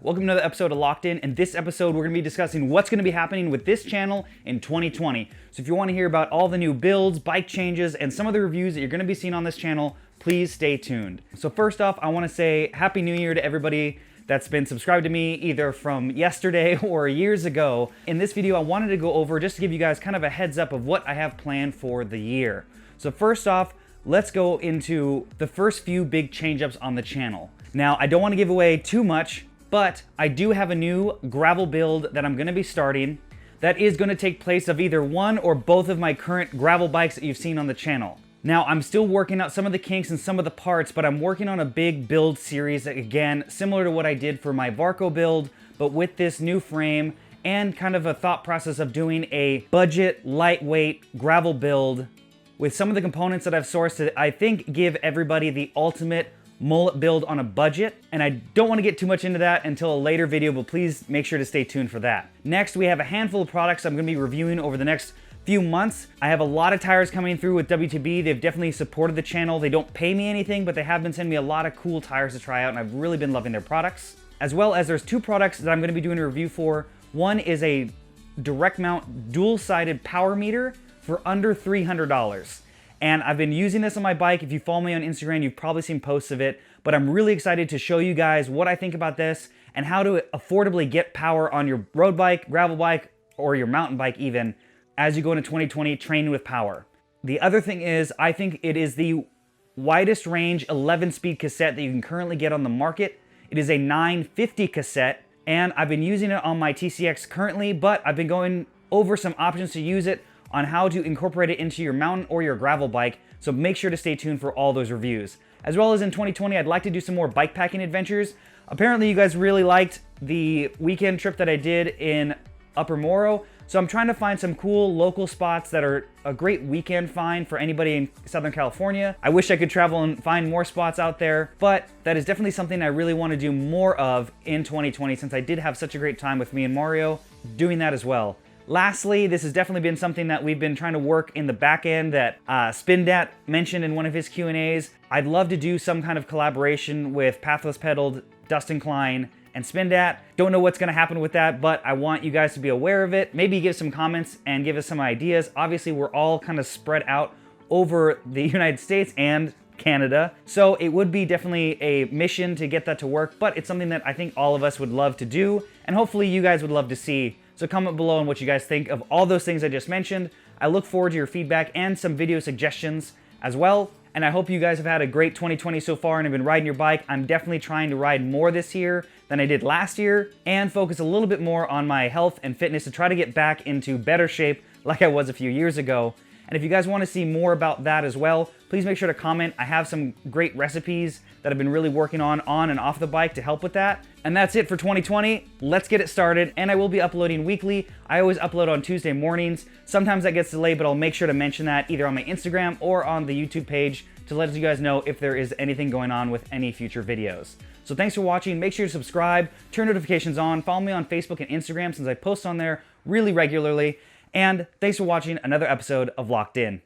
Welcome to another episode of Locked In. In this episode, we're going to be discussing what's going to be happening with this channel in 2020. So if you want to hear about all the new builds, bike changes, and some of the reviews that you're going to be seeing on this channel, please stay tuned. So first off, I want to say Happy New Year to everybody that's been subscribed to me either from yesterday or years ago. In this video, I wanted to go over just to give you guys kind of a heads up of what I have planned for the year. So first off, let's go into the first few big change-ups on the channel. Now, I don't want to give away too much, but I do have a new gravel build that I'm going to be starting that is going to take place of either one or both of my current gravel bikes that you've seen on the channel. Now, I'm still working out some of the kinks and some of the parts, but I'm working on a big build series, again, similar to what I did for my Varco build, but with this new frame and kind of a thought process of doing a budget, lightweight gravel build with some of the components that I've sourced that I think give everybody the ultimate mullet build on a budget, and I don't want to get too much into that until a later video, but please make sure to stay tuned for that. Next, we have a handful of products I'm going to be reviewing over the next few months. I have a lot of tires coming through with WTB. They've definitely supported the channel. They don't pay me anything, but they have been sending me a lot of cool tires to try out, and I've really been loving their products. As well as there's two products that I'm going to be doing a review for. One is a direct mount dual-sided power meter for under $300. And I've been using this on my bike. If you follow me on Instagram, you've probably seen posts of it, but I'm really excited to show you guys what I think about this and how to affordably get power on your road bike, gravel bike, or your mountain bike even, as you go into 2020 training with power. The other thing is, I think it is the widest range 11-speed cassette that you can currently get on the market. It is a 950 cassette, and I've been using it on my TCX currently, but I've been going over some options to use it on how to incorporate it into your mountain or your gravel bike, so make sure to stay tuned for all those reviews. As well as in 2020, I'd like to do some more bikepacking adventures. Apparently you guys really liked the weekend trip that I did in Upper Moro, so I'm trying to find some cool local spots that are a great weekend find for anybody in Southern California. I wish I could travel and find more spots out there, but that is definitely something I really want to do more of in 2020 since I did have such a great time with me and Mario doing that as well. Lastly, this has definitely been something that we've been trying to work in the back end that Spindat mentioned in one of his Q&As. I'd love to do some kind of collaboration with Pathless Pedaled, Dustin Klein, and Spindat. Don't know what's going to happen with that, but I want you guys to be aware of it. Maybe give some comments and give us some ideas. Obviously, we're all kind of spread out over the United States and Canada, so it would be definitely a mission to get that to work, but it's something that I think all of us would love to do, and hopefully you guys would love to see. So comment below on what you guys think of all those things I just mentioned. I look forward to your feedback and some video suggestions as well. And I hope you guys have had a great 2020 so far and have been riding your bike. I'm definitely trying to ride more this year than I did last year and focus a little bit more on my health and fitness to try to get back into better shape like I was a few years ago. And if you guys want to see more about that as well, please make sure to comment. I have some great recipes that I've been really working on and off the bike to help with that. And that's it for 2020. Let's get it started. And I will be uploading weekly. I always upload on Tuesday mornings. Sometimes that gets delayed, but I'll make sure to mention that either on my Instagram or on the YouTube page to let you guys know if there is anything going on with any future videos. So thanks for watching. Make sure to subscribe, turn notifications on, follow me on Facebook and Instagram since I post on there really regularly. And thanks for watching another episode of Locked In.